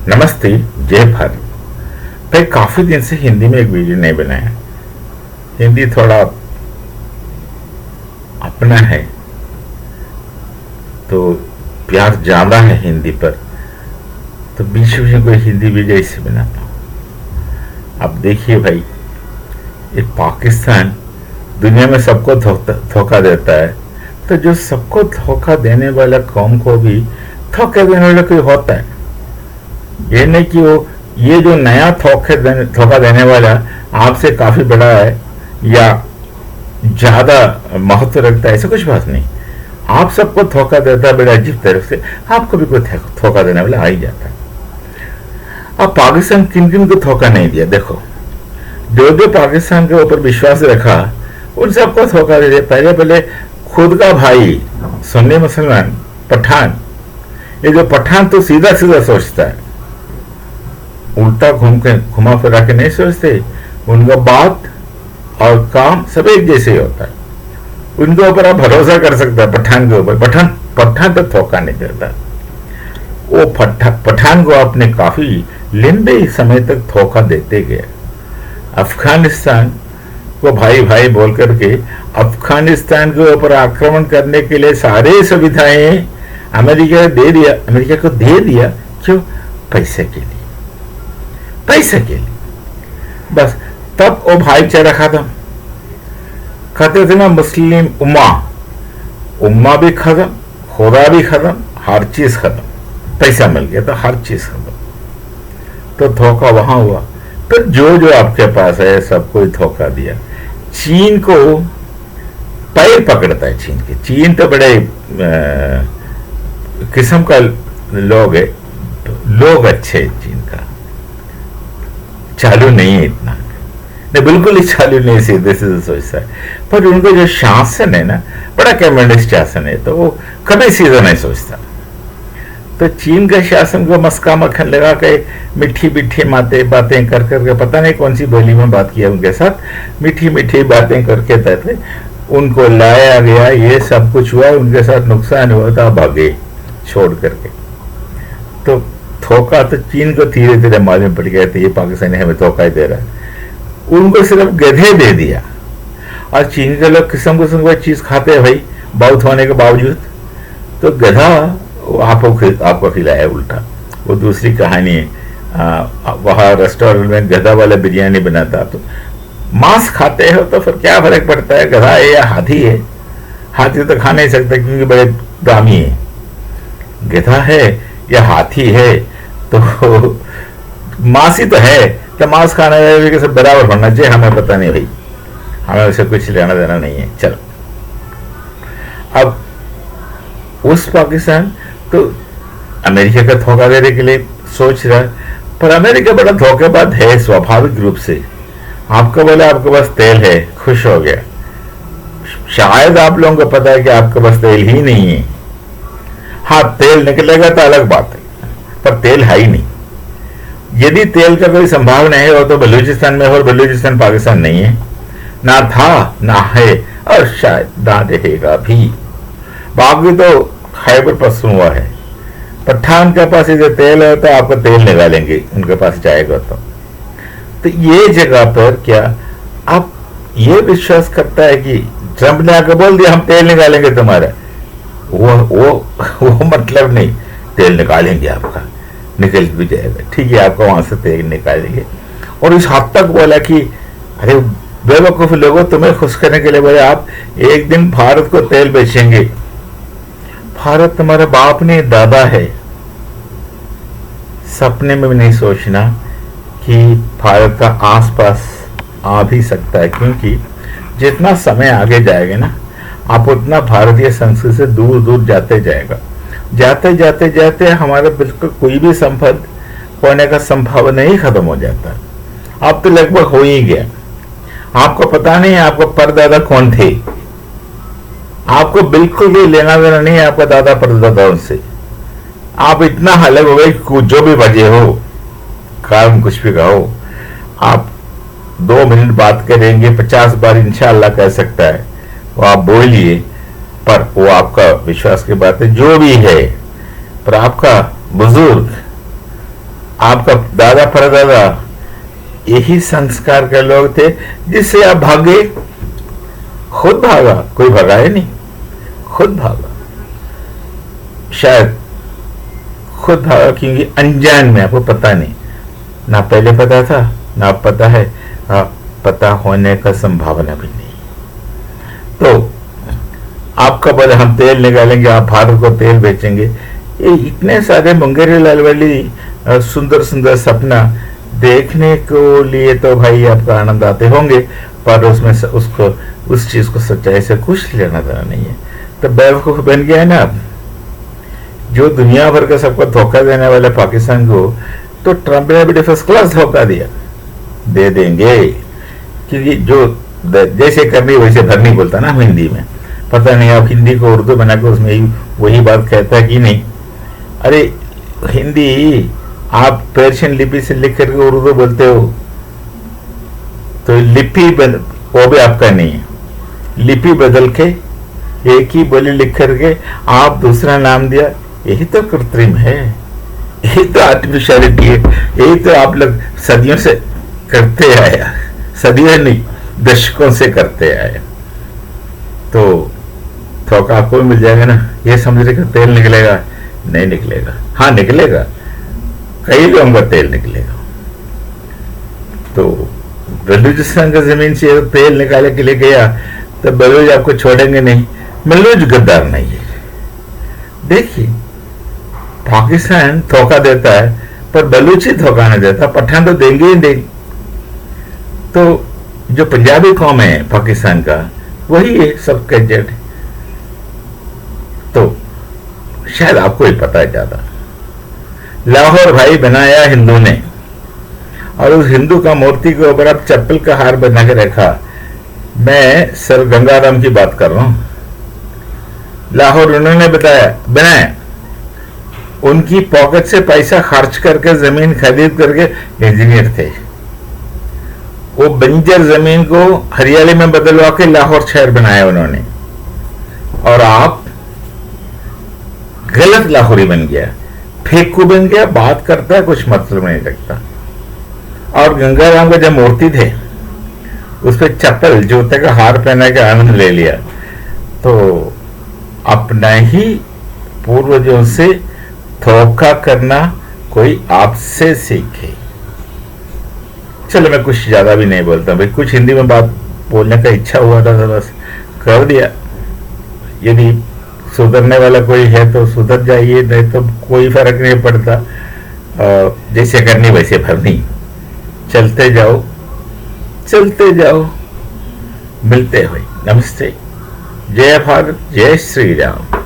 नमस्ते, जय भारत। भाई काफी दिन से हिंदी में एक वीडियो नहीं बनाया। हिंदी थोड़ा अपना है तो प्यार ज्यादा है हिंदी पर, तो बीच में कोई हिंदी वीडियो इसे बनाता हूँ। अब देखिए भाई, ये पाकिस्तान दुनिया में सबको धोखा देता है, तो जो सबको धोखा देने वाला कौम को भी धोखा देने वाला कोई होता है। ये नहीं कि वो ये जो नया धोखा देने वाला आपसे काफी बड़ा है या ज्यादा महत्व रखता है, ऐसा कुछ बात नहीं। आप सबको धोखा देता है बड़ा अजीब तरह से, आपको भी कोई धोखा देने वाला आ ही जाता है। अब पाकिस्तान किन किन को धोखा नहीं दिया देखो। जो पाकिस्तान के ऊपर विश्वास रखा उन सबको धोखा दे दिया। पहले खुद का भाई सुन्नी मुसलमान पठान, ये जो पठान तो सीधा सीधा सोचता है, उल्टा घुमा फिरा के नहीं सोचते। उनका बात और काम सब एक जैसे ही होता है। उनके ऊपर आप भरोसा कर सकते हैं। पठान के ऊपर पठान तो धोखा नहीं देता। वो पठान को आपने काफी लंबे समय तक धोखा देते गए। अफगानिस्तान को भाई भाई बोल करके अफगानिस्तान के ऊपर आक्रमण करने के लिए सारे सुविधाएं अमेरिका को दे दिया। क्यों? पैसे के लिए, पैसे के लिए बस। तब वो भाईचारा खत्म। कहते थे ना मुस्लिम उम्मा भी खत्म, खुदा भी खत्म, हर चीज खत्म। पैसा मिल गया तो हर चीज खत्म। तो धोखा वहां हुआ। फिर जो आपके पास है सबको धोखा दिया। चीन को पैर पकड़ता है। चीन तो बड़े किस्म का लोग है, लोग अच्छे है। चीन का चालू नहीं है इतना, नहीं बिल्कुल ही चालू नहीं, सीधे सीधे सोचता है। पर उनको जो शासन है ना, बड़ा कम्युनिस्ट शासन है, तो वो कभी सीधा नहीं सोचता। तो चीन का शासन को मस्का मक्खन लगा के मीठी मीठी बातें कर करके, पता नहीं कौन सी बोली में बात किया उनके साथ, मीठी मीठी बातें करके थे उनको लाया गया। ये सब कुछ हुआ, उनके साथ नुकसान हुआ था, भागे छोड़ करके। तो धोखा तो चीन को धीरे धीरे मालूम पड़ गया था, ये पाकिस्तानी हमें धोखा ही दे रहा है। उनको सिर्फ गधे दे दिया। और चीन के लोग किस्म की चीज खाते हैं भाई, बहुत होने के बावजूद। तो गधा आपको खिलाया उल्टा। वो दूसरी कहानी है। वहाँ रेस्टोरेंट में गधा वाला बिरयानी बनाता, तो मांस खाते हो तो फिर क्या फर्क पड़ता है, गधा है या हाथी है? हाथी तो खा नहीं सकता क्योंकि बड़े दामी है। गधा है या हाथी है तो मांस ही तो है, तो मांस खाने वाले के सब बराबर होना चाहिए। हमें पता नहीं भाई, हमें उसे कुछ लेना देना नहीं है। चलो, अब उस पाकिस्तान तो अमेरिका का धोखा देने के लिए सोच रहा है, पर अमेरिका बड़ा धोखेबाज है स्वाभाविक रूप से। आपको बोला आपके पास तेल है, खुश हो गया। शायद आप लोगों को पता है कि आपके पास तेल ही नहीं है। हाँ, तेल निकलेगा तो अलग बात है, पर तेल है ही नहीं। यदि तेल का कोई संभावना है, वो तो बलूचिस्तान में, और बलूचिस्तान पाकिस्तान नहीं है, ना था ना है और शायद ना रहेगा भी। बाकी तो खैबर पख्तूनख्वा है। पठान के पास यदि तेल है तो आपको तेल निकालेंगे, उनके पास जाएगा तो ये जगह पर क्या आप ये विश्वास करता है कि ट्रंप ने आकर बोल दिया हम तेल निकालेंगे तुम्हारा? वो मतलब नहीं, तेल निकालेंगे आपका, निकल भी जाएगा, ठीक है, आपका वहां से तेल निकालेंगे। और इस हद तक बोला कि अरे बेवकूफ लोगों, तुम्हें खुश करने के लिए बोले आप एक दिन भारत को तेल बेचेंगे। भारत तुम्हारा बाप नहीं दादा है। सपने में भी नहीं सोचना कि भारत का आसपास आ भी सकता है, क्योंकि जितना समय आगे जाएगा ना, आप उतना भारतीय संस्कृति से दूर दूर जाते जाएगा। जाते जाते हमारा बिल्कुल कोई भी संबंध होने का संभावना ही खत्म हो जाता है। अब तो लगभग हो ही गया। आपको पता नहीं आपको परदादा कौन थे, आपको बिल्कुल भी लेना देना नहीं है आपका दादा परदादा से। आप इतना अलग हो गए, जो भी वजह हो, कारण कुछ भी कहो, आप 2 मिनट बात करेंगे, 50 बार इंशाअल्लाह कह सकता है, वो आप बोलिए, पर वो आपका विश्वास की बात है जो भी है। पर आपका बुजुर्ग आपका दादा परदादा यही संस्कार के लोग थे जिससे आप भागे, खुद भागा, कोई भगाए नहीं, खुद भागा। शायद खुद भागा क्योंकि अनजान में, आपको पता नहीं, ना पहले पता था ना पता है, पता होने का संभावना भी नहीं। तो आपका बोले हम तेल निकालेंगे, आप भारत को तेल बेचेंगे, ये इतने सारे मुंगेरी लाल वाली सुंदर सुंदर सपना देखने को लिए तो भाई आपका आनंद आते होंगे, पर उसमें उसको उस चीज को सच्चाई से कुछ लेना देना नहीं है। तो बेवकूफ बन गया है ना आप, जो दुनिया भर का सबको धोखा देने वाले पाकिस्तान को, तो ट्रंप ने भी फर्स्ट क्लास धोखा दिया, दे देंगे, क्योंकि जो जैसे करनी वैसे भरनी बोलता ना हिंदी में, पता नहीं आप हिंदी को उर्दू बनाकर उसमें वही बात कहता है कि नहीं। अरे हिंदी आप पर्शियन लिपि से लिख करके उर्दू बोलते हो, तो लिपि वो भी आपका नहीं है, लिपि बदल के एक ही बोली लिख करके आप दूसरा नाम दिया, यही तो कृत्रिम है, यही तो आर्टिफिशियलिटी है, यही तो आप लोग सदियों से करते आया, सदियों नहीं दशकों से करते आए। तो धोखा आपको मिल जाएगा ना, ये समझ रहे कि तेल निकलेगा, नहीं निकलेगा। हाँ निकलेगा, कई लोगों का तेल निकलेगा। तो बलूचिस्तान का जमीन से तेल निकालने के लिए गया तो बलूच आपको छोड़ेंगे नहीं, बलूच गद्दार नहीं है। देखिए पाकिस्तान धोखा देता है पर बलूच ही धोखा नहीं देता, पठान तो देंगे ही नहीं। तो जो पंजाबी कौम है पाकिस्तान का, वही है सबके जड़। तो शायद आपको ही पता है ज्यादा। लाहौर भाई बनाया हिंदू ने, और उस हिंदू का मूर्ति के ऊपर आप चप्पल का हार बना के रखा। मैं सर गंगाराम की बात कर रहा हूं, लाहौर उन्होंने बनाया, उनकी पॉकेट से पैसा खर्च करके जमीन खरीद करके इंजीनियर थे, वो बंजर जमीन को हरियाली में बदलवा के लाहौर शहर बनाया उन्होंने, और आप गलत लाहौरी बन गया, फेंकू बन गया, बात करता है कुछ मतलब नहीं रखता। और गंगाराम का जब मूर्ति थे उस पर चप्पल जूते का हार पहना के आनंद ले लिया। तो अपना ही पूर्वजों से धोखा करना कोई आपसे सीखे। चलो मैं कुछ ज्यादा भी नहीं बोलता भाई, कुछ हिंदी में बात बोलने का इच्छा हुआ था तो बस कर दिया। यदि सुधरने वाला कोई है तो सुधर जाइए, नहीं तो कोई फर्क नहीं पड़ता, जैसे करनी वैसे भरनी, चलते जाओ चलते जाओ, मिलते हुए। नमस्ते, जय भारत, जय श्री राम।